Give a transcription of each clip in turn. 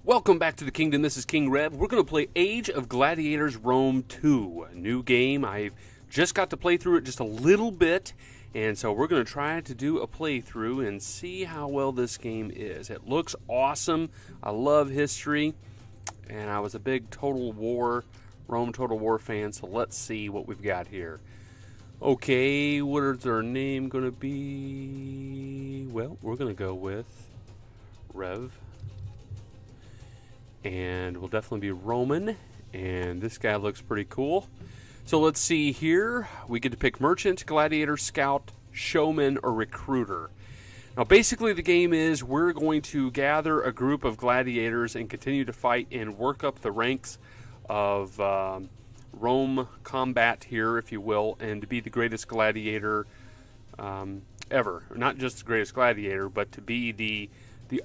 Welcome back to the Kingdom. This is King Reb. We're going to play Age of Gladiators Rome 2, a new game. I've just got to play through it just a little bit, and so we're going to try to do a playthrough and see how well this game is. It looks awesome. I love history, and I was a big Rome Total War fan, so let's see what we've got here. Okay, what is our name going to be? Well, we're going to go with Rev. And we'll definitely be Roman, and this guy looks pretty cool. So let's see here. We get to pick Merchant, Gladiator, Scout, Showman, or Recruiter. Now basically the game is we're going to gather a group of gladiators and continue to fight and work up the ranks of Rome combat here, if you will, and to be the greatest gladiator ever. Not just the greatest gladiator, but to be the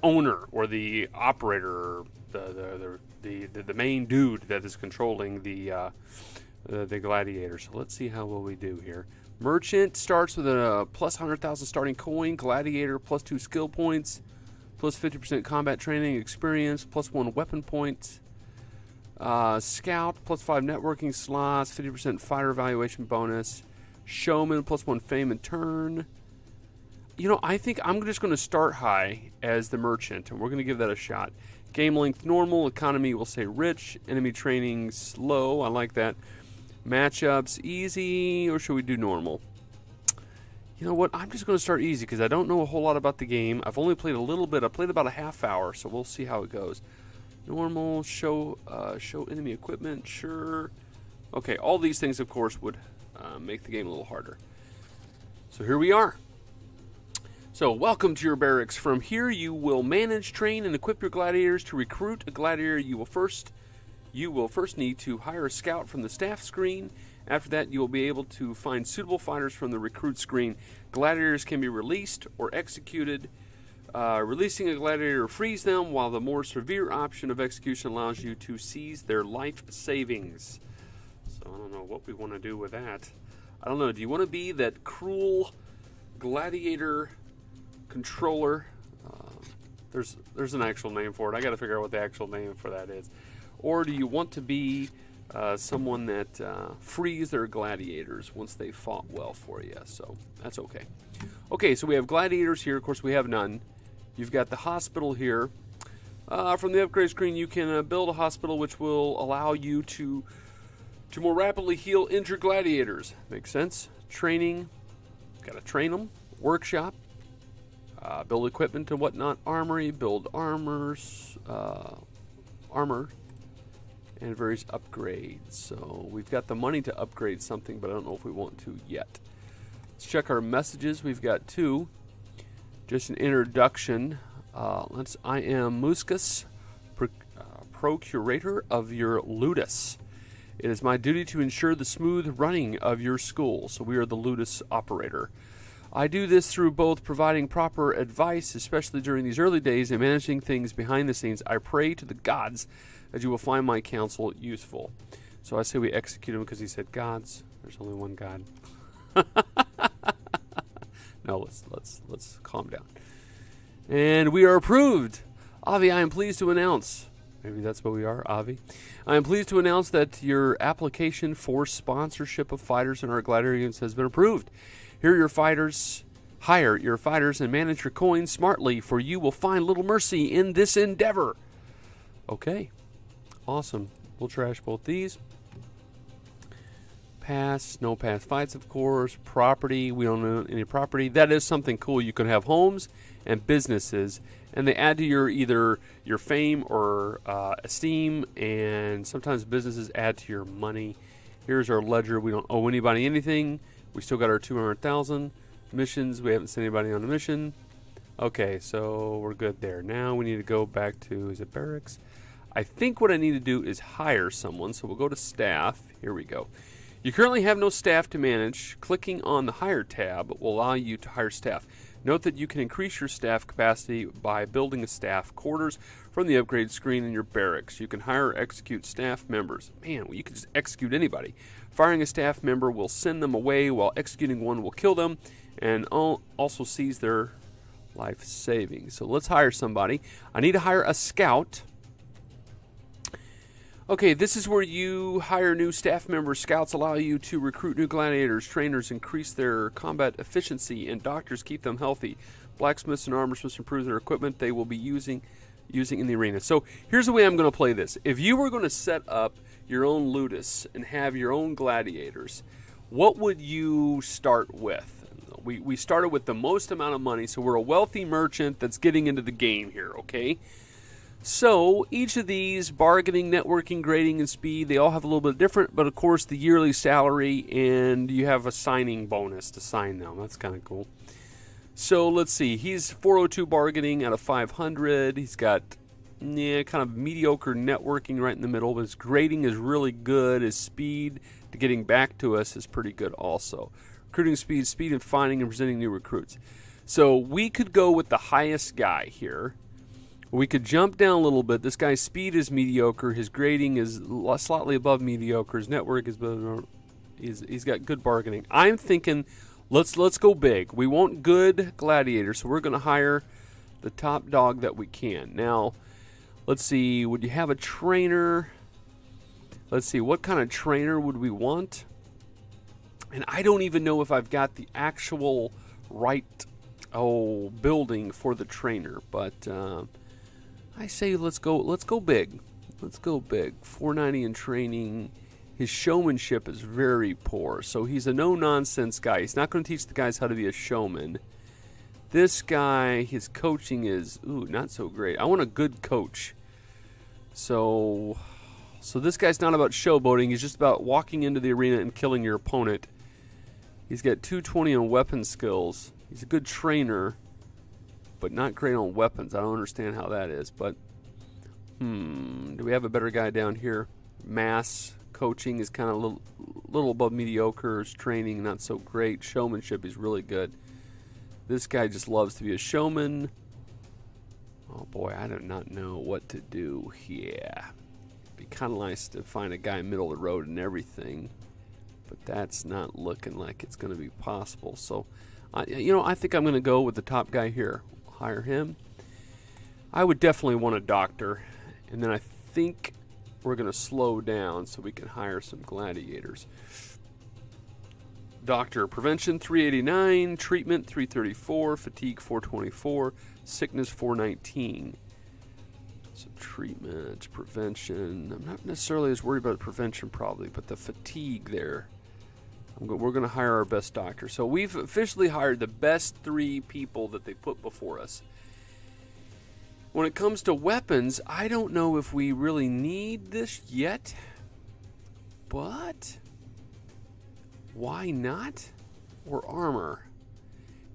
owner or the operator, or the main dude that is controlling the gladiator. So let's see how well we do here. Merchant starts with a plus 100,000 starting coin. Gladiator plus 2 skill points, plus 50% combat training experience, plus 1 weapon point. Scout plus 5 networking slots, 50% fighter evaluation bonus. Showman plus 1 fame and turn. You know, I think I'm just going to start high as the Merchant, and we're going to give that a shot. Game length normal, economy will say rich, enemy training slow, I like that. Matchups easy, or should we do normal? You know what, I'm just going to start easy because I don't know a whole lot about the game. I've only played a little bit. I played about a half hour, so we'll see how it goes. Normal, show enemy equipment, sure. Okay, all these things, of course, would make the game a little harder. So here we are. So, welcome to your barracks. From here, you will manage, train, and equip your gladiators. To recruit a gladiator, you will first need to hire a scout from the staff screen. After that, you will be able to find suitable fighters from the recruit screen. Gladiators can be released or executed. Releasing a gladiator frees them, while the more severe option of execution allows you to seize their life savings. So, I don't know what we want to do with that. I don't know. Do you want to be that cruel gladiator controller? There's an actual name for it. I got to figure out what the actual name for that is. Or do you want to be someone that frees their gladiators once they fought well for you? So that's okay. Okay, so we have gladiators here. Of course, we have none. You've got the hospital here. From the upgrade screen, you can build a hospital which will allow you to more rapidly heal injured gladiators. Makes sense. Training. Got to train them. Workshop. Build equipment and whatnot. Armory. Build armor, and various upgrades. So we've got the money to upgrade something, but I don't know if we want to yet. Let's check our messages. We've got 2. Just an introduction. I am Muscus, procurator of your Ludus. It is my duty to ensure the smooth running of your school. So we are the Ludus operator. I do this through both providing proper advice, especially during these early days, and managing things behind the scenes. I pray to the gods that you will find my counsel useful. So I say we execute him because he said gods. There's only one god. No, let's calm down. And we are approved. Avi, I am pleased to announce. Maybe that's what we are, Avi. I am pleased to announce that your application for sponsorship of fighters in our gladiator games has been approved. Hire your fighters, and manage your coins smartly, for you will find little mercy in this endeavor. Okay, awesome. We'll trash both these. Pass, no pass fights, of course. Property, we don't own any property. That is something cool. You can have homes and businesses, and they add to either your fame or esteem, and sometimes businesses add to your money. Here's our ledger. We don't owe anybody anything. We still got our 200,000 missions. We haven't sent anybody on a mission. Okay, so we're good there. Now we need to go back to, is it barracks? I think what I need to do is hire someone. So we'll go to staff. Here we go. You currently have no staff to manage. Clicking on the hire tab will allow you to hire staff. Note that you can increase your staff capacity by building a staff quarters from the upgrade screen in your barracks. You can hire or execute staff members. Man, well, you can just execute anybody. Firing a staff member will send them away, while executing one will kill them and also seize their life savings. So let's hire somebody. I need to hire a scout. Okay, this is where you hire new staff members. Scouts allow you to recruit new gladiators. Trainers increase their combat efficiency, and doctors keep them healthy. Blacksmiths and armorsmiths improve their equipment they will be using in the arena. So here's the way I'm going to play this. If you were going to set up your own Ludus and have your own gladiators, what would you start with? We started with the most amount of money, so we're a wealthy merchant that's getting into the game here, okay? So each of these, bargaining, networking, grading, and speed, they all have a little bit different, but of course the yearly salary, and you have a signing bonus to sign them. That's kind of cool. So let's see, he's 402 bargaining out of 500. He's got kind of mediocre networking right in the middle, but his grading is really good. His speed to getting back to us is pretty good also. Recruiting speed, speed in finding and presenting new recruits. So we could go with the highest guy here. We could jump down a little bit. This guy's speed is mediocre. His grading is slightly above mediocre. His network is he's got good bargaining. I'm thinking let's go big. We want good gladiators, so we're going to hire the top dog that we can. Now, let's see. Would you have a trainer? Let's see. What kind of trainer would we want? And I don't even know if I've got the actual right building for the trainer, but I say let's go big. Let's go big. 490 in training. His showmanship is very poor, so he's a no-nonsense guy. He's not going to teach the guys how to be a showman. This guy, his coaching is not so great. I want a good coach. So this guy's not about showboating. He's just about walking into the arena and killing your opponent. He's got 220 on weapon skills. He's a good trainer, but not great on weapons. I don't understand how that is, but do we have a better guy down here? Mass coaching is kind of a little above mediocre. His training not so great. Showmanship is really good. This guy just loves to be a showman. Oh boy, I do not know what to do here. It'd be kind of nice to find a guy middle of the road and everything, but that's not looking like it's going to be possible. So, I think I'm going to go with the top guy here. Hire him. I would definitely want a doctor, and then I think we're going to slow down so we can hire some gladiators. Doctor, prevention 389, treatment 334, fatigue 424, sickness 419. So treatment, prevention. I'm not necessarily as worried about prevention probably, but the fatigue there. We're going to hire our best doctor. So we've officially hired the best 3 people that they put before us. When it comes to weapons, I don't know if we really need this yet, but why not? Or armor.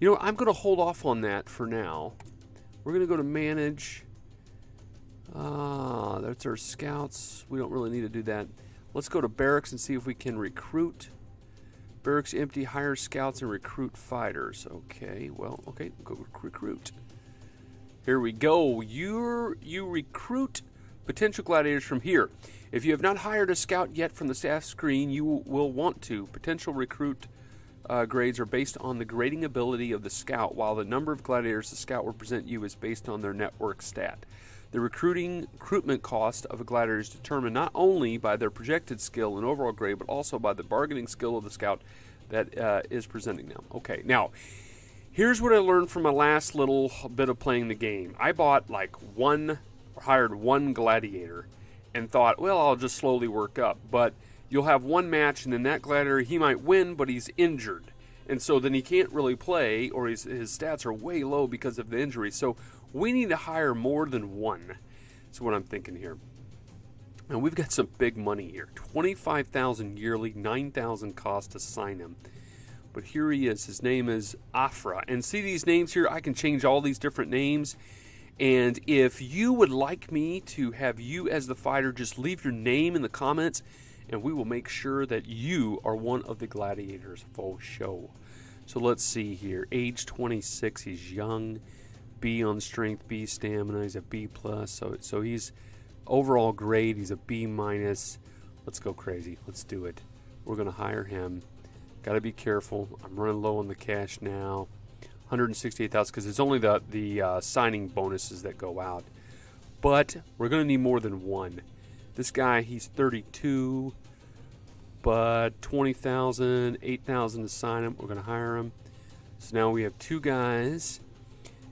I'm going to hold off on that for now. We're going to go to manage. That's our scouts. We don't really need to do that. Let's go to barracks and see if we can recruit. Barracks empty, hire scouts and recruit fighters. Okay, go recruit. Here we go. You recruit potential gladiators from here. If you have not hired a scout yet from the staff screen, you will want to. Potential recruit grades are based on the grading ability of the scout, while the number of gladiators the scout will present you is based on their network stat. The recruitment cost of a gladiator is determined not only by their projected skill and overall grade, but also by the bargaining skill of the scout that is presenting them. Okay, now, here's what I learned from my last little bit of playing the game. I bought hired one gladiator and thought, well, I'll just slowly work up. But you'll have one match, and then that gladiator, he might win, but he's injured. And so then he can't really play, or his stats are way low because of the injury. So we need to hire more than one. That's what I'm thinking here. And we've got some big money here. $25,000 yearly, $9,000 cost to sign him. But here he is. His name is Afra. And see these names here? I can change all these different names. And if you would like me to have you as the fighter, just leave your name in the comments, and we will make sure that you are one of the gladiators for show. So let's see here. Age 26. He's young. B on strength, B stamina. He's a B plus. So he's overall grade. He's a B minus. Let's go crazy. Let's do it. We're going to hire him. Got to be careful. I'm running low on the cash now. 168,000 because it's only the signing bonuses that go out. But we're going to need more than one. This guy, he's 32, but 20,000, 8,000 to sign him. We're going to hire him. So now we have two guys.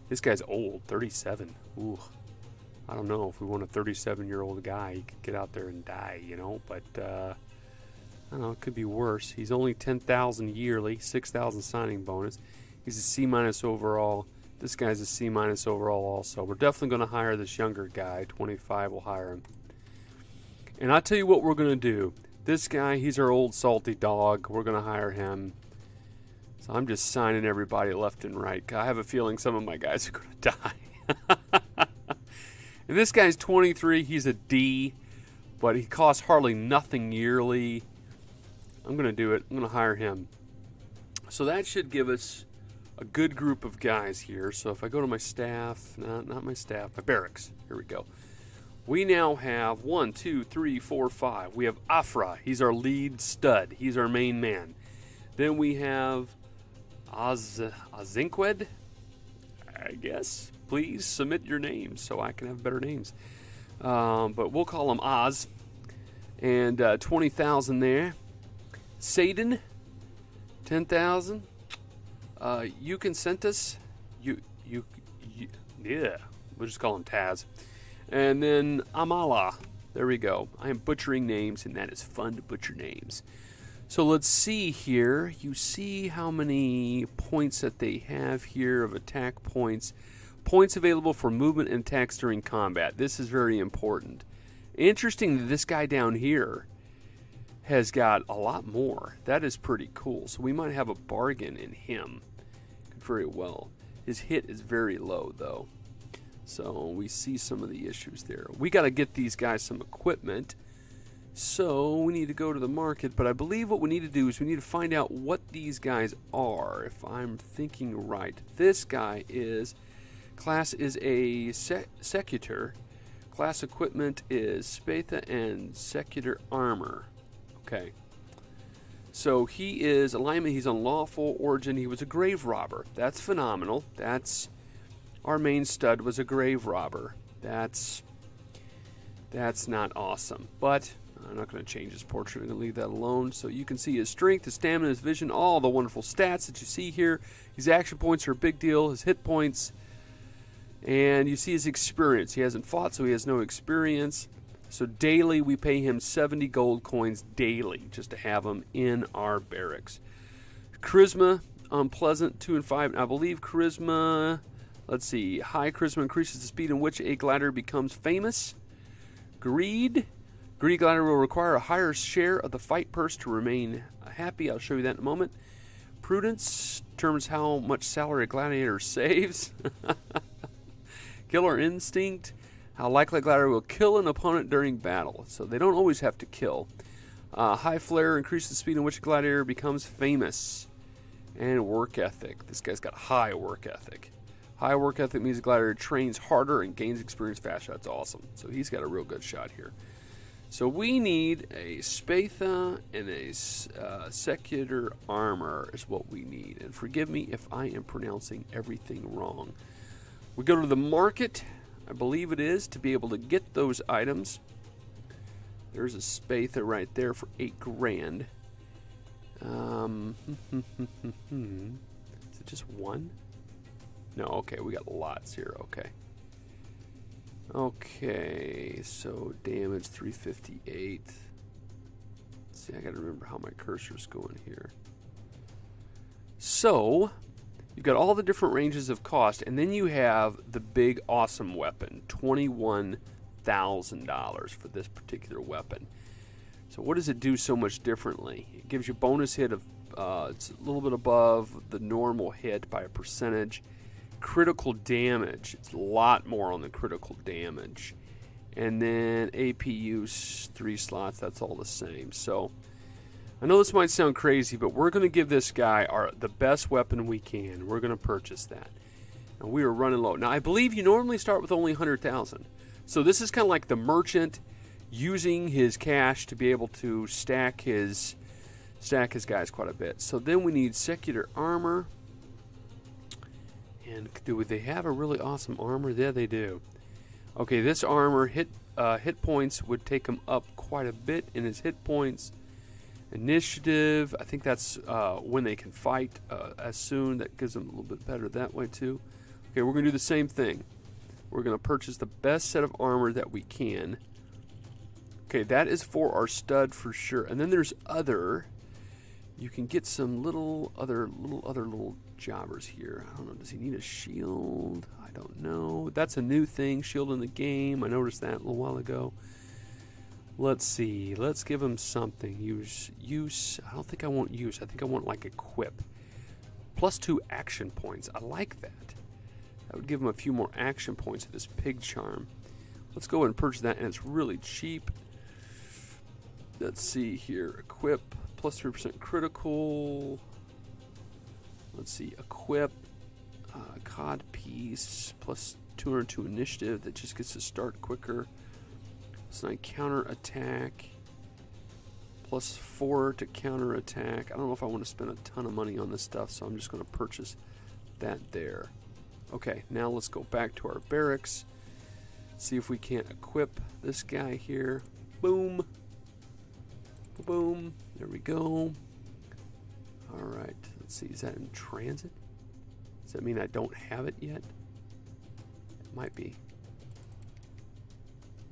This guy's old, 37. Ooh, I don't know if we want a 37-year-old guy. He could get out there and die, you know. But I don't know. It could be worse. He's only 10,000 yearly, 6,000 signing bonus. He's a C- overall. This guy's a C- overall also. We're definitely going to hire this younger guy. 25, we'll hire him. And I'll tell you what we're going to do. This guy, he's our old salty dog. We're going to hire him. So I'm just signing everybody left and right. I have a feeling some of my guys are going to die. And this guy's 23. He's a D, but he costs hardly nothing yearly. I'm going to do it. I'm going to hire him. So that should give us a good group of guys here. So if I go to my staff, not my staff, my barracks. Here we go. We now have 1, 2, 3, 4, 5. We have Afra. He's our lead stud. He's our main man. Then we have Azinqued, I guess. Please submit your names so I can have better names. But we'll call him Oz. And 20,000 there. Satan, 10,000. You can send us. Yeah. We'll just call him Taz. And then Amala. There we go. I am butchering names, and that is fun to butcher names. So let's see here. You see how many points that they have here of attack points. Points available for movement and attacks during combat. This is very important. Interesting that this guy down here has got a lot more. That is pretty cool. So we might have a bargain in him. Very well. His hit is very low, though. So we see some of the issues there. We got to get these guys some equipment. So we need to go to the market, but I believe what we need to do is we need to find out what these guys are, if I'm thinking right. This guy is, class is a Secutor. Class equipment is Spatha and Secutor armor. Okay. So he is, alignment, he's unlawful origin. He was a grave robber. That's phenomenal. That's, our main stud was a grave robber. That's not awesome, but I'm not going to change his portrait. I'm going to leave that alone. So you can see his strength, his stamina, his vision, all the wonderful stats that you see here. His action points are a big deal. His hit points. And you see his experience. He hasn't fought, so he has no experience. So daily, we pay him 70 gold coins daily just to have him in our barracks. Charisma, unpleasant, 2 and 5. And I believe charisma, let's see. High charisma increases the speed in which a gladiator becomes famous. Greed. Greedy gladiator will require a higher share of the fight purse to remain happy. I'll show you that in a moment. Prudence determines how much salary a gladiator saves. Killer instinct. How likely a gladiator will kill an opponent during battle. So they don't always have to kill. High flair increases the speed in which a gladiator becomes famous. And work ethic. This guy's got high work ethic. High work ethic means the gladiator trains harder and gains experience faster. That's awesome. So he's got a real good shot here. So we need a Spatha and a Secutor armor is what we need. And forgive me if I am pronouncing everything wrong. We go to the market, I believe it is, to be able to get those items. There's a Spatha right there for 8 grand. Is it just one? No, okay, we got lots here, okay. Okay, so damage 358. See, I gotta remember how my cursor's going here. So, you've got all the different ranges of cost, and then you have the big awesome weapon, $21,000 for this particular weapon. So what does it do so much differently? It gives you bonus hit of, it's a little bit above the normal hit by a percentage. Critical damage, it's a lot more on the critical damage. And then AP use 3 slots, that's all the same. So I know this might sound crazy, but we're going to give this guy the best weapon we can. We're going to purchase that. And we are running low. Now I believe you normally start with only 100,000. So this is kind of like the merchant using his cash to be able to stack his guys quite a bit. So then we need Secutor armor. And do they have a really awesome armor? Yeah, they do. Okay, this armor hit points would take him up quite a bit in his hit points. Initiative, I think that's when they can fight as soon. That gives them a little bit better that way too. Okay, we're going to do the same thing. We're going to purchase the best set of armor that we can. Okay, that is for our stud for sure. And then there's other. You can get some other little jobbers here. I don't know. Does he need a shield? I don't know. That's a new thing. Shield in the game. I noticed that a little while ago. Let's see. Let's give him something. Use. I don't think I want use. I think I want like equip. +2 action points. I like that. That would give him a few more action points at his pig charm. Let's go ahead and purchase that, and it's really cheap. Let's see here. Equip. +3% critical. Let's see. Equip. Cod piece. +202 initiative. That just gets to start quicker. Snipe counter attack. +4 to counter attack. I don't know if I want to spend a ton of money on this stuff, so I'm just going to purchase that there. Okay, now let's go back to our barracks. See if we can't equip this guy here. Boom. Boom. There we go. Alright, let's see. Is that in transit? Does that mean I don't have it yet? It might be.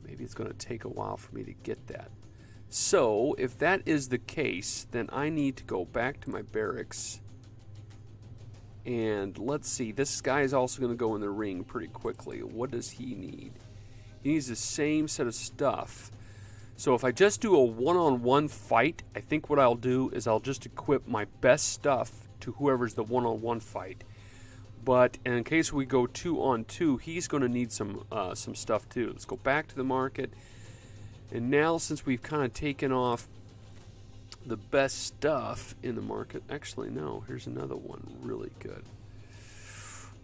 Maybe it's going to take a while for me to get that. So, if that is the case, then I need to go back to my barracks. And let's see, this guy is also going to go in the ring pretty quickly. What does he need? He needs the same set of stuff. So if I just do a one-on-one fight, I think what I'll do is I'll just equip my best stuff to whoever's the one-on-one fight. But in case we go 2-on-2, he's going to need some stuff too. Let's go back to the market. And now since we've kind of taken off the best stuff in the market. Actually, no. Here's another one. Really good.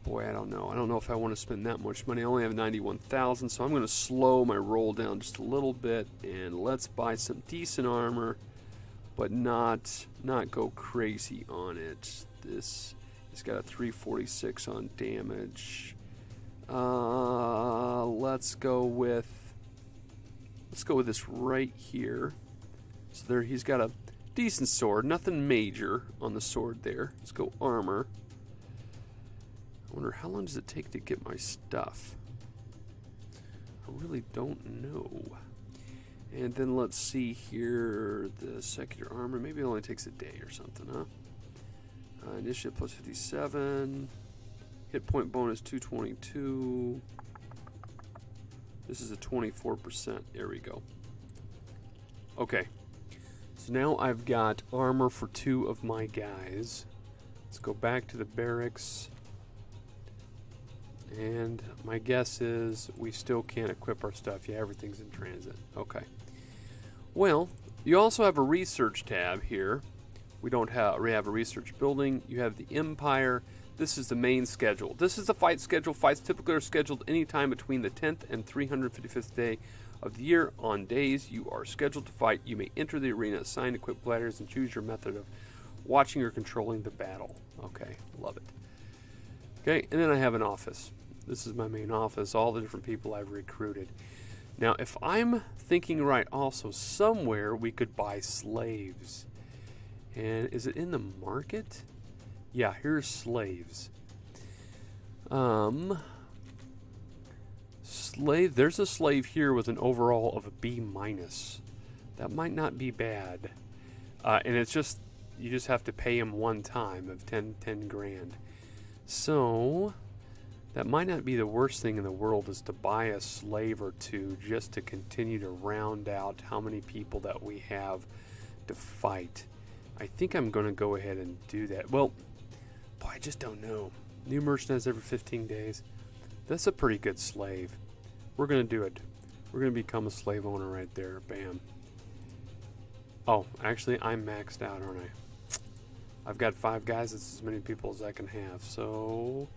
Boy, I don't know. I don't know if I want to spend that much money. I only have 91,000, so I'm going to slow my roll down just a little bit. And let's buy some decent armor, but not go crazy on it. This has got a 346 on damage. Let's go with this right here. So there, he's got a decent sword, nothing major on the sword there. Let's go armor. I wonder how long does it take to get my stuff? I really don't know. And then let's see here, the secular armor. Maybe it only takes a day or something, huh? Initiative +57. Hit point bonus 222. This is a 24%. There we go. Okay. So now I've got armor for 2 of my guys. Let's go back to the barracks. And my guess is we still can't equip our stuff. Yeah, everything's in transit. Okay. Well, you also have a research tab here. We have a research building. You have the Empire. This is the main schedule. This is the fight schedule. Fights typically are scheduled anytime between the 10th and 355th day of the year. On days you are scheduled to fight, you may enter the arena, assign equipped gladiators, and choose your method of watching or controlling the battle. Okay, love it. Okay, and then I have an office. This is my main office, all the different people I've recruited. Now, if I'm thinking right, also, somewhere we could buy slaves. And is it in the market? Yeah, here's slaves. There's a slave here with an overall of a B-. That might not be bad. And it's just, you just have to pay him one time of 10 grand. So, that might not be the worst thing in the world, is to buy a slave or two just to continue to round out how many people that we have to fight. I think I'm going to go ahead and do that. Well, boy, I just don't know. New merchandise every 15 days. That's a pretty good slave. We're going to do it. We're going to become a slave owner right there. Bam. Oh, actually, I'm maxed out, aren't I? I've got 5 guys. That's as many people as I can have. So,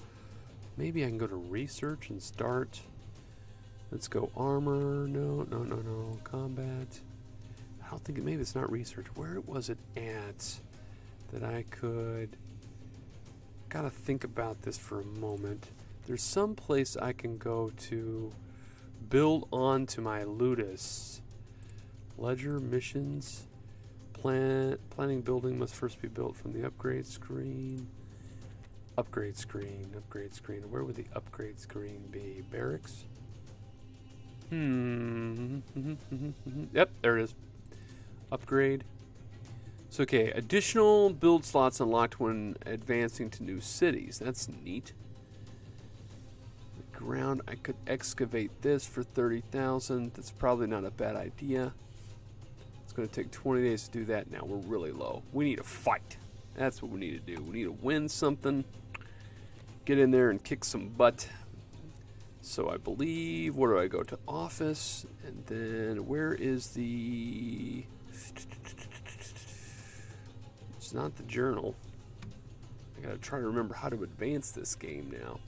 maybe I can go to research and start. Let's go armor. No. Combat. I don't think maybe it's not research. Where was it at that I could... Gotta think about this for a moment. There's some place I can go to build on to my Ludus. Ledger, missions, planning building must first be built from the upgrade screen. Upgrade screen, upgrade screen. Where would the upgrade screen be? Barracks? Yep, there it is. Upgrade. So, okay, additional build slots unlocked when advancing to new cities. That's neat. The ground, I could excavate this for 30,000. That's probably not a bad idea. It's going to take 20 days to do that now. We're really low. We need a fight. That's what we need to do. We need to win something. Get in there and kick some butt. So I believe, where do I go? To office. And then where is the... It's not the journal. I gotta try to remember how to advance this game now.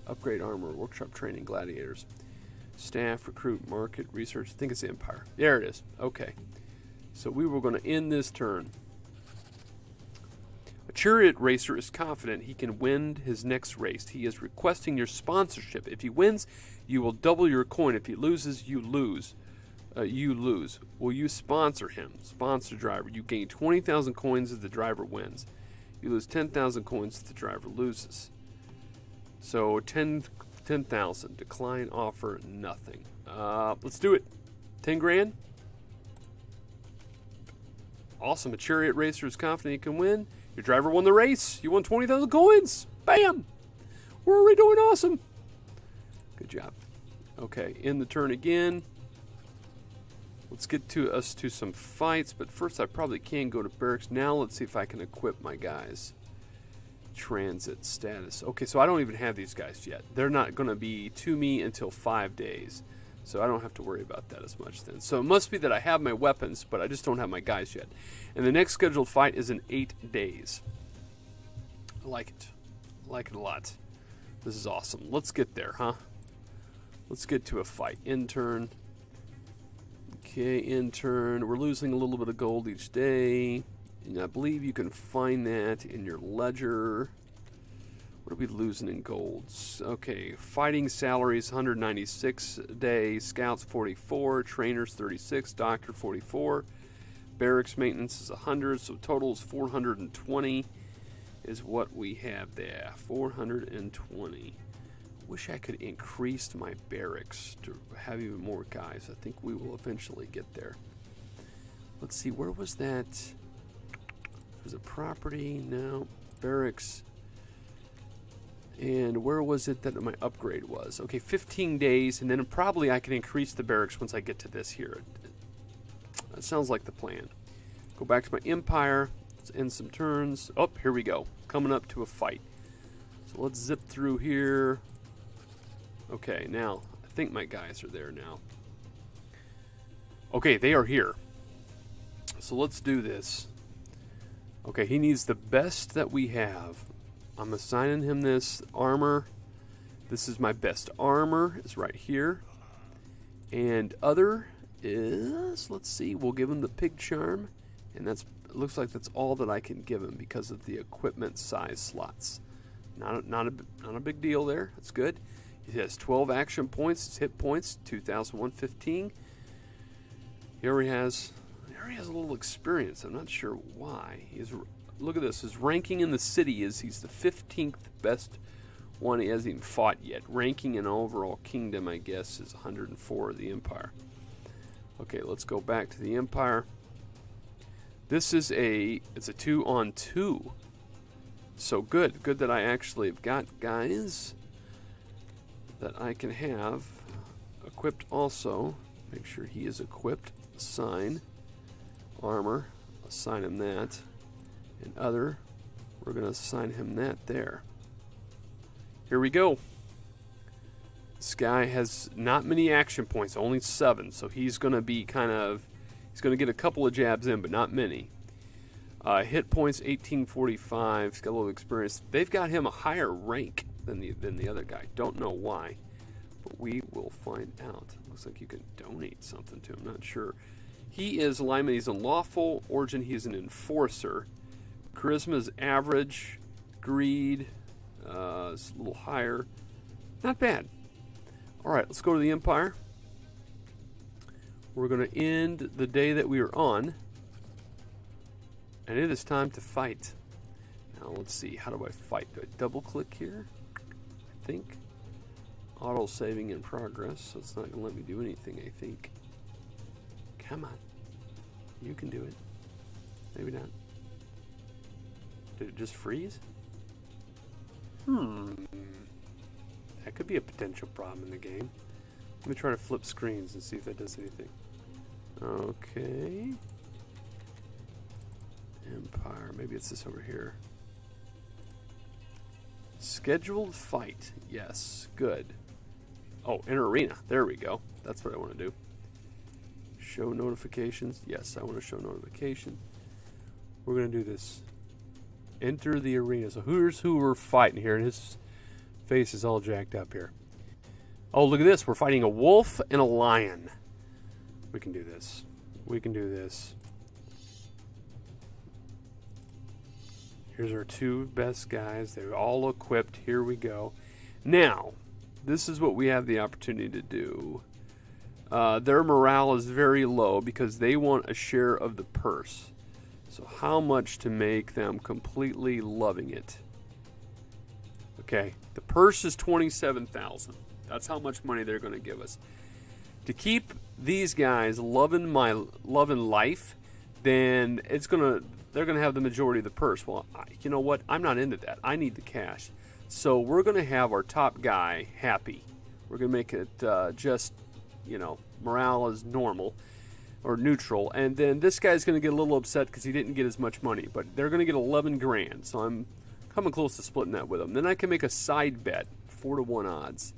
Upgrade armor, workshop training, gladiators. Staff, recruit, market, research. I think it's Empire. There it is. Okay. So we were going to end this turn. A chariot racer is confident he can win his next race. He is requesting your sponsorship. If he wins, you will double your coin. If he loses, you lose. Will you sponsor him? Sponsor driver. You gain 20,000 coins if the driver wins. You lose 10,000 coins if the driver loses. So 10,000. Decline offer, nothing. Let's do it. 10 grand. Awesome. A chariot racer is confident he can win. Your driver won the race. You won 20,000 coins. Bam. We're already doing awesome. Good job. Okay, end the turn again. Let's get to some fights, but first I probably can go to barracks. Now let's see if I can equip my guys. Transit status. Okay, so I don't even have these guys yet. They're not going to be to me until 5 days. So I don't have to worry about that as much then. So it must be that I have my weapons, but I just don't have my guys yet. And the next scheduled fight is in 8 days. I like it. I like it a lot. This is awesome. Let's get there, huh? Let's get to a fight. Intern. Okay, intern. We're losing a little bit of gold each day. And I believe you can find that in your ledger. What are we losing in golds? Okay, fighting salaries 196 a day, scouts 44, trainers 36, doctor 44, barracks maintenance is 100, so total is 420 is what we have there. 420. Wish I could increase my barracks to have even more guys. I think we will eventually get there. Let's see, where was that? Was it property? No. Barracks. And where was it that my upgrade was? Okay, 15 days, and then probably I can increase the barracks once I get to this here. That sounds like the plan. Go back to my empire. Let's end some turns. Oh, here we go. Coming up to a fight. So let's zip through here. Okay, now, I think my guys are there now. Okay, they are here. So let's do this. Okay, he needs the best that we have. I'm assigning him this armor. This is my best armor. It's right here. And other is, let's see, we'll give him the pig charm. And that's, it looks like that's all that I can give him because of the equipment size slots. Not a big deal there. That's good. He has 12 action points. His hit points, 2,115. He already has a little experience. I'm not sure why. Look at this. His ranking in the city is he's the 15th best one. He hasn't even fought yet. Ranking in overall kingdom, I guess, is 104 of the empire. Okay, let's go back to the empire. This is it's a 2-on-2. So good. Good that I actually have got guys that I can have equipped also. Make sure he is equipped. Assign armor. Assign him that. And other, we're going to assign him that there. Here we go. This guy has not many action points, only 7. So he's going to be he's going to get a couple of jabs in, but not many. Hit points 1845. He's got a little experience. They've got him a higher rank than the other guy. Don't know why, but we will find out. Looks like you can donate something to him. Not sure. He is alignment. He's unlawful. Origin. He's an enforcer. Charisma is average. Greed is a little higher. Not bad. Alright, let's go to the Empire. We're going to end the day that we are on. And it is time to fight. Now let's see, how do I fight? Do I double click here? I think. Auto saving in progress, so it's not going to let me do anything, I think. Come on. You can do it. Maybe not. Did it just freeze? That could be a potential problem in the game. Let me try to flip screens and see if that does anything. Okay. Empire. Maybe it's this over here. Scheduled fight. Yes. Good. Oh, enter arena. There we go. That's what I want to do. Show notifications. Yes, I want to show notification. We're going to do this. Enter the arena. So here's who we're fighting here. And his face is all jacked up here. Oh, look at this. We're fighting a wolf and a lion. We can do this. We can do this. Here's our two best guys. They're all equipped. Here we go. Now, this is what we have the opportunity to do. Their morale is very low because they want a share of the purse. So how much to make them completely loving it? Okay, the purse is 27,000. That's how much money they're going to give us. To keep these guys loving life, then they're going to have the majority of the purse. Well, you know what? I'm not into that. I need the cash. So we're going to have our top guy happy. We're going to make it just, morale is normal or neutral. And then this guy's going to get a little upset because he didn't get as much money. But they're going to get 11 grand. So I'm coming close to splitting that with them. Then I can make a side bet, 4-to-1 odds.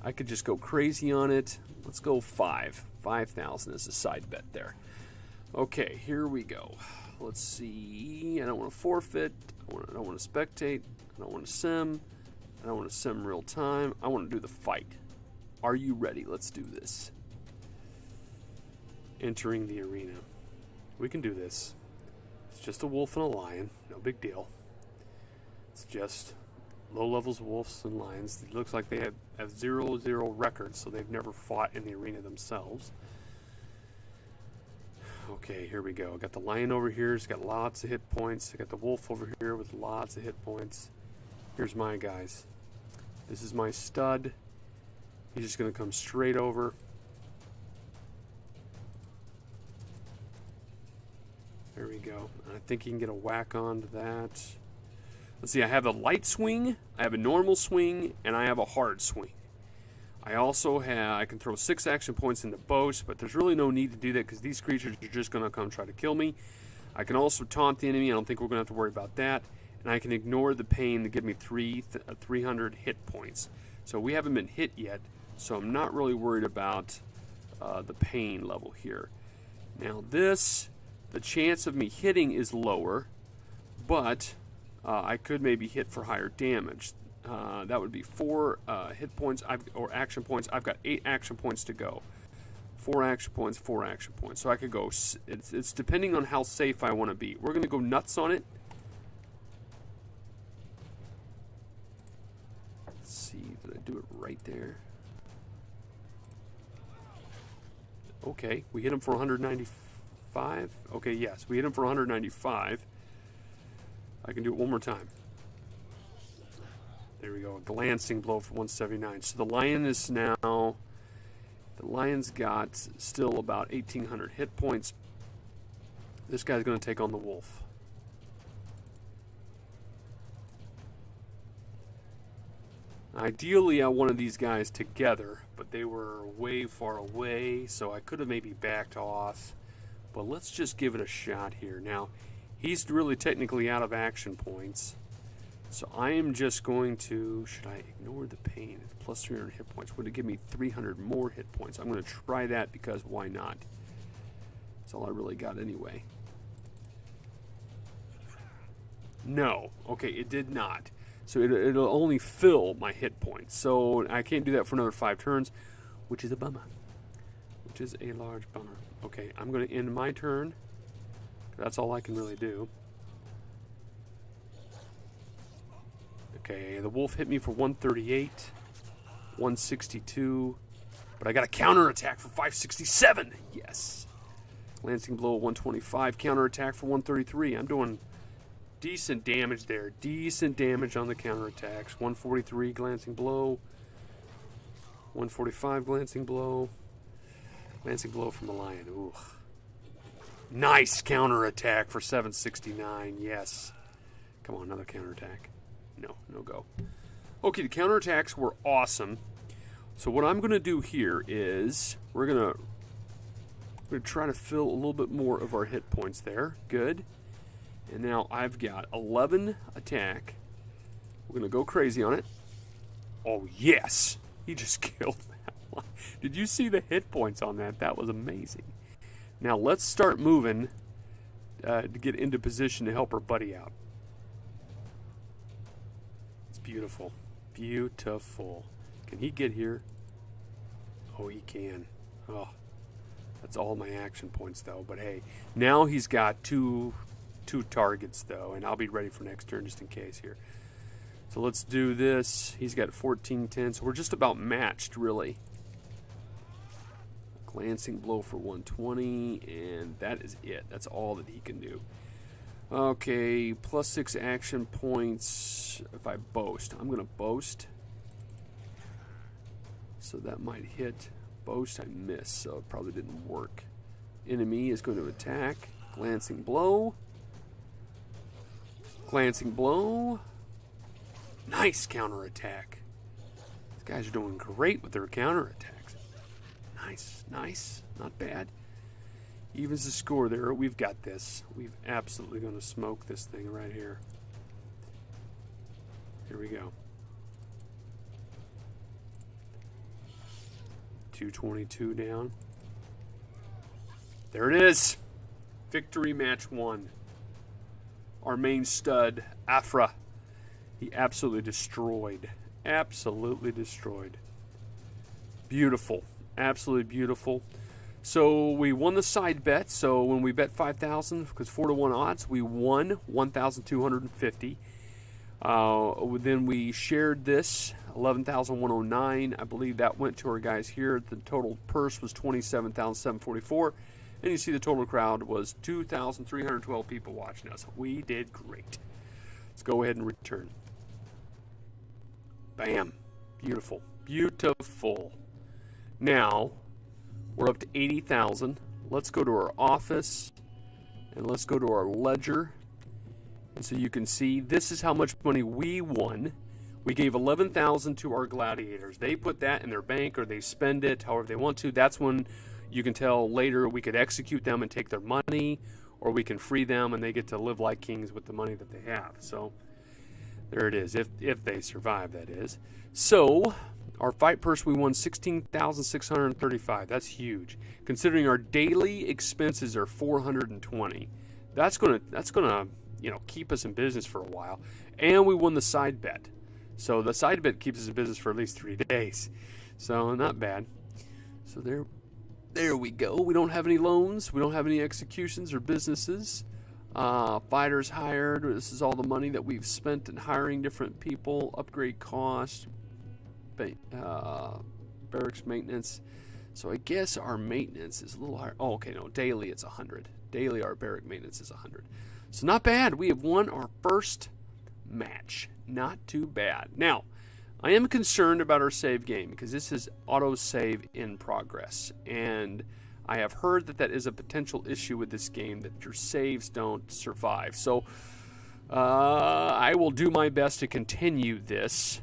I could just go crazy on it. Let's go 5,000 is a side bet there. Okay, here we go. Let's see. I don't want to forfeit. I don't want to spectate. I don't want to sim. I don't want to sim real time. I want to do the fight. Are you ready? Let's do this. Entering the arena. We can do this. It's just a wolf and a lion. No big deal. It's just low levels of wolves and lions. It looks like they have 0-0 records, so they've never fought in the arena themselves. Okay, here we go. I got the lion over here. He's got lots of hit points. I got the wolf over here with lots of hit points. Here's my guys. This is my stud. He's just going to come straight over. There we go. I think he can get a whack onto that. Let's see, I have a light swing, I have a normal swing, and I have a hard swing. I can throw 6 action points into both, but there's really no need to do that because these creatures are just going to come try to kill me. I can also taunt the enemy. I don't think we're going to have to worry about that. And I can ignore the pain to give me 300 hit points. So we haven't been hit yet, so I'm not really worried about the pain level here. Now this, the chance of me hitting is lower, but I could maybe hit for higher damage. That would be 4 hit points or action points. I've got 8 action points to go. 4 action points, 4 action points. So I could go, it's depending on how safe I want to be. We're going to go nuts on it. Let's see, did I do it right there? Okay, we hit him for 195. Okay, yes, we hit him for 195. I can do it one more time. There we go, a glancing blow for 179. So the lion is now, the lion's got still about 1,800 hit points. This guy's going to take on the wolf. Ideally, I wanted these guys together, but they were way far away, so I could have maybe backed off. But let's just give it a shot here. Now, he's really technically out of action points. So I am just going to, should I ignore the pain? It's plus 300 hit points. Would it give me 300 more hit points? I'm going to try that because why not? That's all I really got anyway. No. Okay, it did not. So it'll only fill my hit points. So I can't do that for another 5 turns, which is a bummer. Which is a large bummer. Okay, I'm going to end my turn. That's all I can really do. Okay, the wolf hit me for 138. 162. But I got a counterattack for 567. Yes. Glancing blow 125. Counterattack for 133. I'm doing decent damage there. Decent damage on the counterattacks. 143 glancing blow. 145 glancing blow. Glancing blow from the lion. Ooh. Nice counterattack for 769. Yes. Come on, another counterattack. No, no go. Okay, the counterattacks were awesome. So what I'm going to do here is we're going to try to fill a little bit more of our hit points there. Good. And now I've got 11 attack. We're going to go crazy on it. Oh, yes. He just killed that one. Did you see the hit points on that? That was amazing. Now let's start moving to get into position to help our buddy out. It's beautiful. Beautiful. Can he get here? Oh, he can. Oh, that's all my action points, though. But hey, now he's got two targets, though, and I'll be ready for next turn just in case here. So let's do this. He's got 1410, so we're just about matched, really. Glancing blow for 120, and that is it. That's all that he can do. Okay, +6 action points if I boast. I'm going to boast. So that might hit. Boast, I miss, so it probably didn't work. Enemy is going to attack. Glancing blow. Glancing blow. Nice counterattack. These guys are doing great with their counterattacks. Nice, nice. Not bad. Evens the score there. We've got this. We've absolutely going to smoke this thing right here. Here we go. 222 down. There it is. Victory match 1. Our main stud, Afra. He absolutely destroyed. Absolutely destroyed. Beautiful. Absolutely beautiful. So we won the side bet. So when we bet 5,000, because 4-to-1 odds, we won 1,250. Then we shared this, 11,109. I believe that went to our guys here. The total purse was 27,744. And you see the total crowd was 2,312 people watching us. We did great. Let's go ahead and return. Bam. Beautiful. Beautiful. Now, we're up to 80,000. Let's go to our office, and let's go to our ledger. And so you can see this is how much money we won. We gave 11,000 to our gladiators. They put that in their bank, or they spend it however they want to. That's when you can tell later we could execute them and take their money, or we can free them and they get to live like kings with the money that they have. So there it is, if they survive, that is. So our fight purse, we won 16,635. That's huge. Considering our daily expenses are 420. That's gonna keep us in business for a while. And we won the side bet. So the side bet keeps us in business for at least 3 days. So not bad. So there we go. We don't have any loans. We don't have any executions or businesses. Fighters hired. This is all the money that we've spent in hiring different people. Upgrade costs. Barracks maintenance. So I guess our maintenance is a little higher. Oh, okay, no. Daily it's 100. Daily our barrack maintenance is 100. So not bad. We have won our first match. Not too bad. Now, I am concerned about our save game because this is auto save in progress, and I have heard that is a potential issue with this game, that your saves don't survive. So I will do my best to continue this.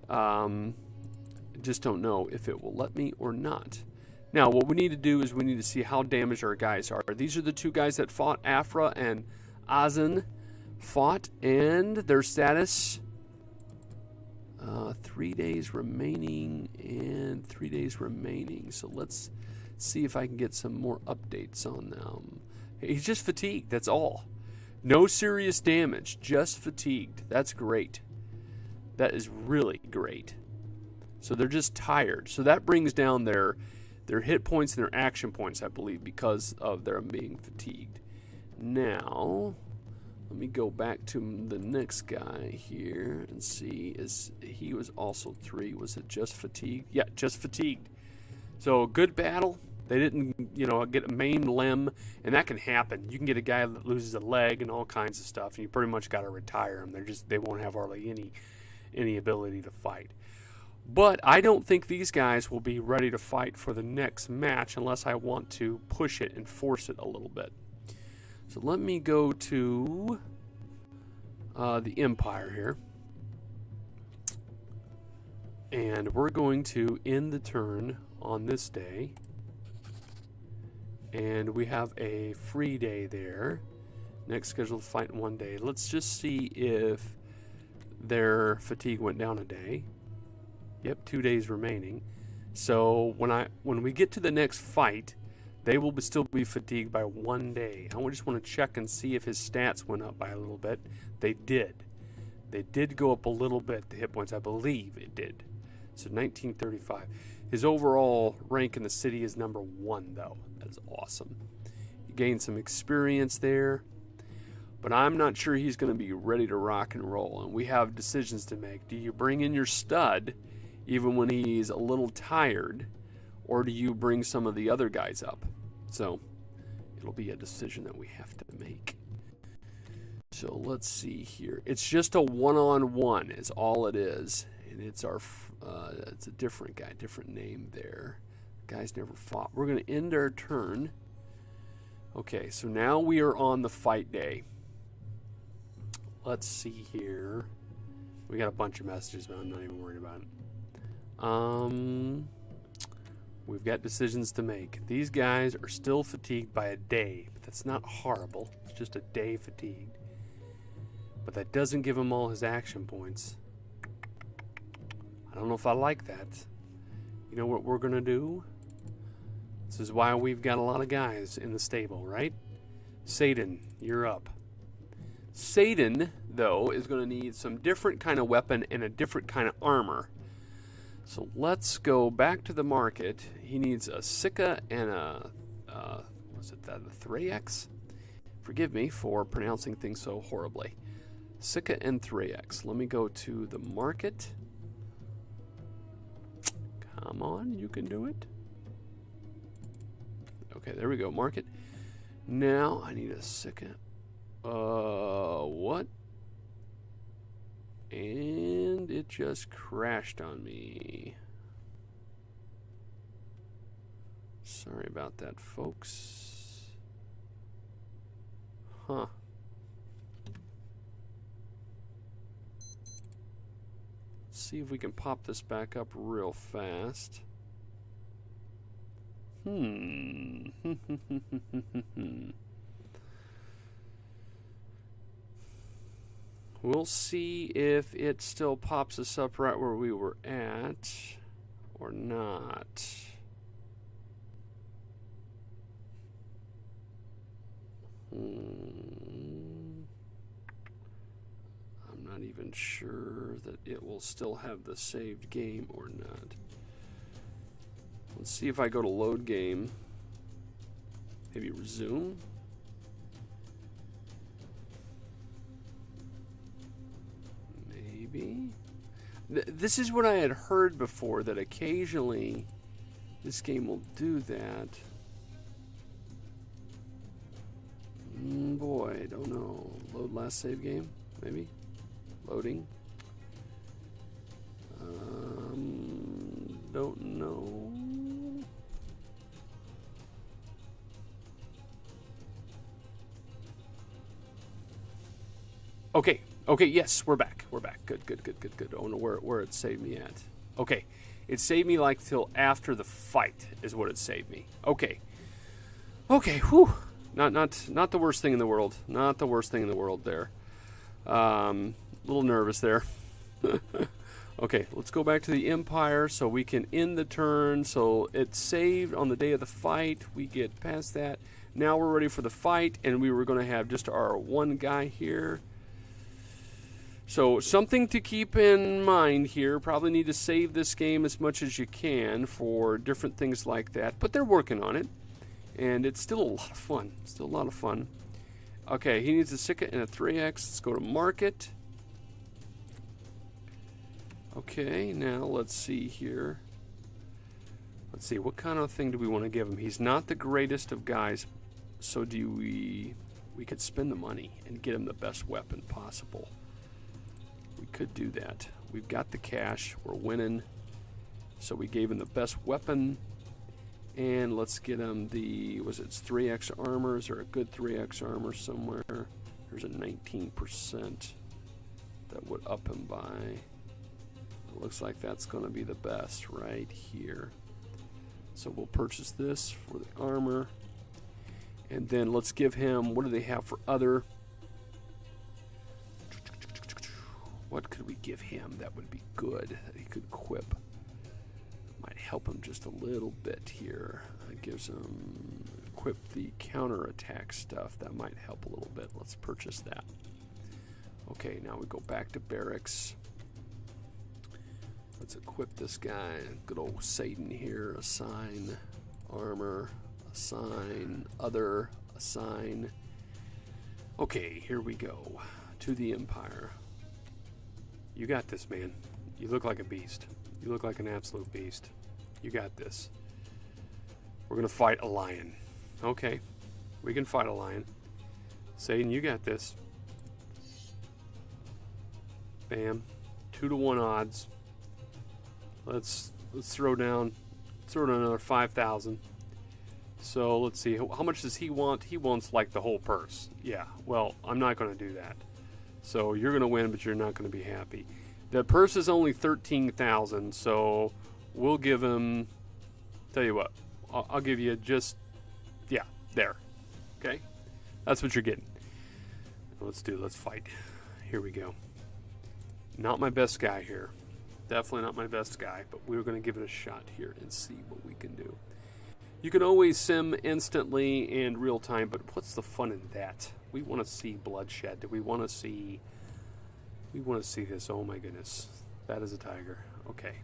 Just don't know if it will let me or not. Now, what we need to do is we need to see how damaged our guys are. These are the two guys that fought. Afra and Azan fought, and their status. 3 days remaining and 3 days remaining. So let's see if I can get some more updates on them. He's just fatigued, that's all. No serious damage, just fatigued. That's great. That is really great. So they're just tired. So that brings down their hit points and their action points, I believe, because of their being fatigued. Now, Let me go back to the next guy here and see. He was also 3. Was it just fatigued? Yeah, just fatigued. So good battle. They didn't, get a maimed limb, and that can happen. You can get a guy that loses a leg and all kinds of stuff, and you pretty much got to retire them. They won't have hardly any ability to fight. But I don't think these guys will be ready to fight for the next match unless I want to push it and force it a little bit. So let me go to the Empire here. And we're going to end the turn on this day. And we have a free day there. Next scheduled fight in 1 day. Let's just see if their fatigue went down a day. Yep, 2 days remaining. So when we get to the next fight, they will still be fatigued by 1 day. I just want to check and see if his stats went up by a little bit. They did. They did go up a little bit, the hit points. I believe it did. So 1935. His overall rank in the city is number 1, though. That is awesome. He gained some experience there. But I'm not sure he's going to be ready to rock and roll. And we have decisions to make. Do you bring in your stud even when he's a little tired? Or do you bring some of the other guys up? So it'll be a decision that we have to make. So let's see here. It's just a one-on-one is all it is. And it's it's a different guy, different name there. Guy's never fought. We're going to end our turn. Okay, so now we are on the fight day. Let's see here. We got a bunch of messages, but I'm not even worried about it. We've got decisions to make. These guys are still fatigued by a day, but that's not horrible. It's just a day fatigued. But that doesn't give him all his action points. I don't know if I like that. You know what we're going to do? This is why we've got a lot of guys in the stable, right? Satan, you're up. Satan, though, is going to need some different kind of weapon and a different kind of armor. So let's go back to the market. He needs a Sika and a, the 3X? Forgive me for pronouncing things so horribly. Sika and 3X. Let me go to the market. Come on, you can do it. Okay, there we go, market. Now I need a Sika. What? And it just crashed on me. Sorry about that, folks. Huh. Let's see if we can pop this back up real fast. We'll see if it still pops us up right where we were at or not. I'm not even sure that it will still have the saved game or not. Let's see if I go to load game. Maybe resume. Maybe. This is what I had heard before, that occasionally this game will do that. Boy, I don't know. Load last save game? Maybe? Loading? Don't know. Okay, yes, we're back. We're back. Good. I don't know where it saved me at. Okay, it saved me like till after the fight is what it saved me. Okay, whew. Not the worst thing in the world. Not the worst thing in the world there. A little nervous there. Okay, let's go back to the Empire so we can end the turn. So it's saved on the day of the fight. We get past that. Now we're ready for the fight, and we were going to have just our one guy here. So something to keep in mind here. Probably need to save this game as much as you can for different things like that. But they're working on it. And it's still a lot of fun. Okay, he needs a Sika and a 3X. Let's go to market. Okay, now let's see here. Let's see, what kind of thing do we want to give him? He's not the greatest of guys, so we could spend the money and get him the best weapon possible. We could do that. We've got the cash. We're winning. So we gave him the best weapon. And let's get him the, was it 3X armor? Is there a good 3X armor somewhere? There's a 19% that would up him by. It looks like that's going to be the best right here. So we'll purchase this for the armor. And then let's give him, what do they have for other? What could we give him that would be good that he could equip? Might help him just a little bit here. It gives him equip the counterattack stuff. That might help a little bit. Let's purchase that. Okay, now we go back to barracks. Let's equip this guy. Good old Satan here. Assign armor. Assign other. Assign. Okay, here we go. To the Empire. You got this, man. You look like a beast. You look like an absolute beast. You got this. We're going to fight a lion. Okay. We can fight a lion. Satan, you got this. Bam. 2-to-1 odds. Let's throw down another 5,000. So let's see. How much does he want? He wants like the whole purse. Yeah. Well, I'm not going to do that. So you're going to win, but you're not going to be happy. The purse is only 13,000, so we'll give him, tell you what, I'll give you just, yeah, there. Okay? That's what you're getting. Let's fight. Here we go. Not my best guy here. Definitely not my best guy, but we're going to give it a shot here and see what we can do. You can always sim instantly and real time, but what's the fun in that? We want to see bloodshed. Do we want to see... We want to see this. Oh my goodness. That is a tiger. Okay.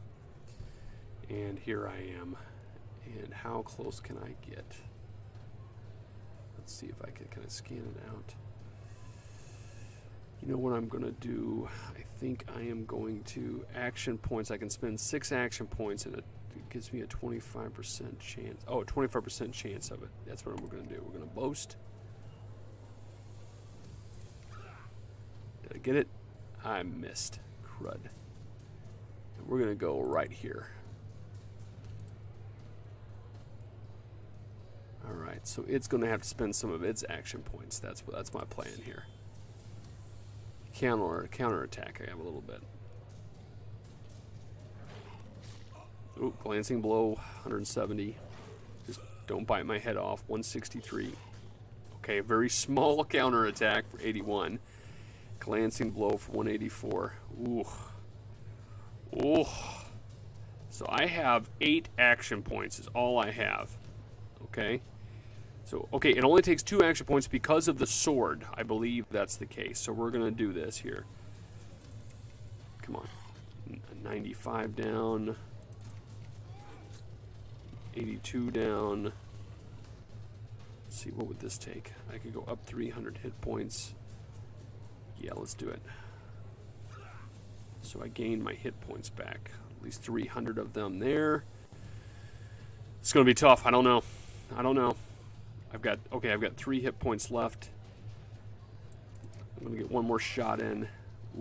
And here I am. And how close can I get? Let's see if I can scan it out. You know what I'm going to do? I think I am going to action points. I can spend 6 action points and it gives me a 25% chance. Oh, a 25% chance of it. That's what we're going to do. We're going to boast. Did I get it? I missed. Crud. We're going to go right here. Alright, so it's going to have to spend some of its action points. That's my plan here. Counterattack, I have a little bit. Ooh, glancing blow, 170. Just don't bite my head off, 163. Okay, a very small counterattack for 81. Glancing blow for 184. Ooh. Ooh. So I have 8 action points is all I have. Okay. So, okay, it only takes 2 action points because of the sword. I believe that's the case. So we're going to do this here. Come on. 95 down. 82 down. Let's see, what would this take? I could go up 300 hit points. Yeah, let's do it. So I gained my hit points back. At least 300 of them there. It's going to be tough. I don't know. I've got 3 hit points left. I'm going to get one more shot in.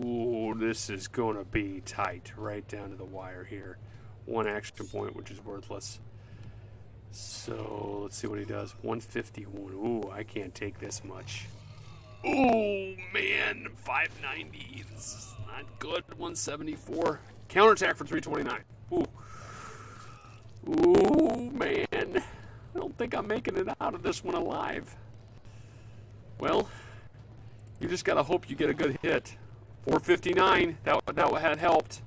Ooh, this is going to be tight. Right down to the wire here. 1 action point, which is worthless. So, let's see what he does. 151. Ooh, I can't take this much. Oh, man. 590. This is not good. 174. Counterattack for 329. Ooh. Ooh, man. I don't think I'm making it out of this one alive. Well, you just got to hope you get a good hit. 459. That had helped.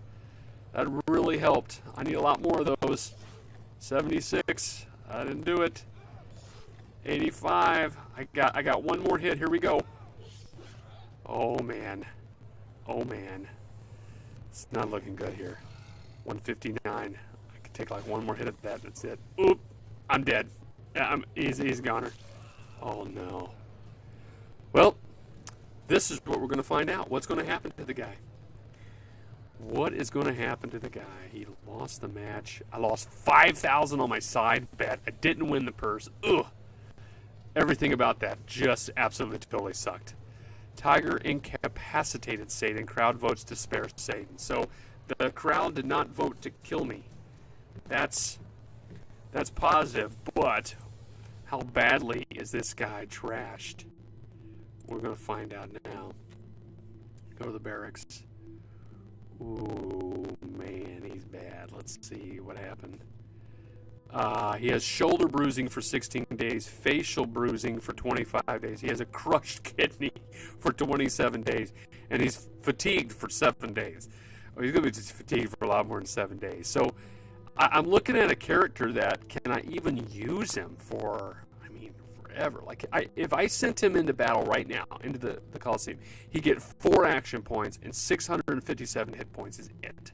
That really helped. I need a lot more of those. 76. I didn't do it. 85. I got one more hit. Here we go. Oh man. Oh man. It's not looking good here. 159. I could take like one more hit at that. That's it. Oop. I'm dead. Yeah, he's a goner. Oh no. Well, this is what we're going to find out. What's going to happen to the guy? What is going to happen to the guy? He lost the match. I lost 5,000 on my side bet. I didn't win the purse. Ugh. Everything about that just absolutely totally sucked. Tiger incapacitated Satan. Crowd votes to spare Satan. So the crowd did not vote to kill me. That's positive, but how badly is this guy trashed? We're going to find out now. Go to the barracks. Ooh, man, he's bad. Let's see what happened. He has shoulder bruising for 16 days, facial bruising for 25 days. He has a crushed kidney for 27 days, and he's fatigued for 7 days. Oh, he's going to be fatigued for a lot more than 7 days. So I'm looking at a character that, can I even use him for, forever? Like, if I sent him into battle right now, into the Coliseum, he'd get 4 action points, and 657 hit points is it.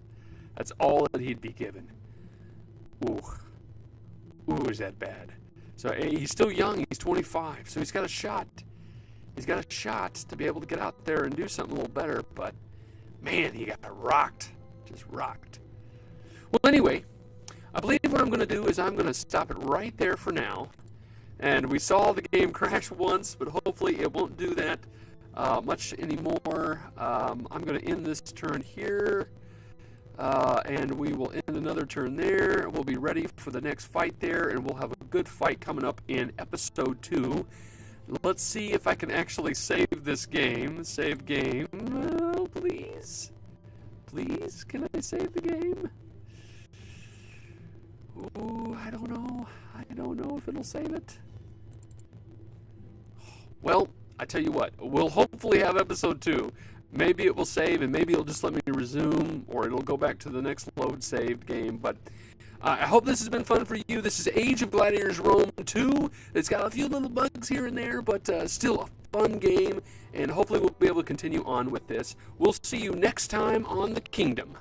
That's all that he'd be given. Ooh, is that bad? So he's still young. He's 25, so he's got a shot. He's got a shot to be able to get out there and do something a little better, but, man, he got rocked. Just rocked. Well, anyway, I believe what I'm going to do is I'm going to stop it right there for now. And we saw the game crash once, but hopefully it won't do that much anymore. I'm going to end this turn here, and we will end another turn there. We'll be ready for the next fight there, and we'll have a good fight coming up in episode 2. Let's see if I can actually save this game. Save game. Oh, please. Please, can I save the game? Ooh, I don't know. I don't know if it'll save it. Well, I tell you what, we'll hopefully have episode 2. Maybe it will save, and maybe it'll just let me resume, or it'll go back to the next load saved game. But I hope this has been fun for you. This is Age of Gladiators Rome 2. It's got a few little bugs here and there, but still a fun game, and hopefully we'll be able to continue on with this. We'll see you next time on The Kingdom.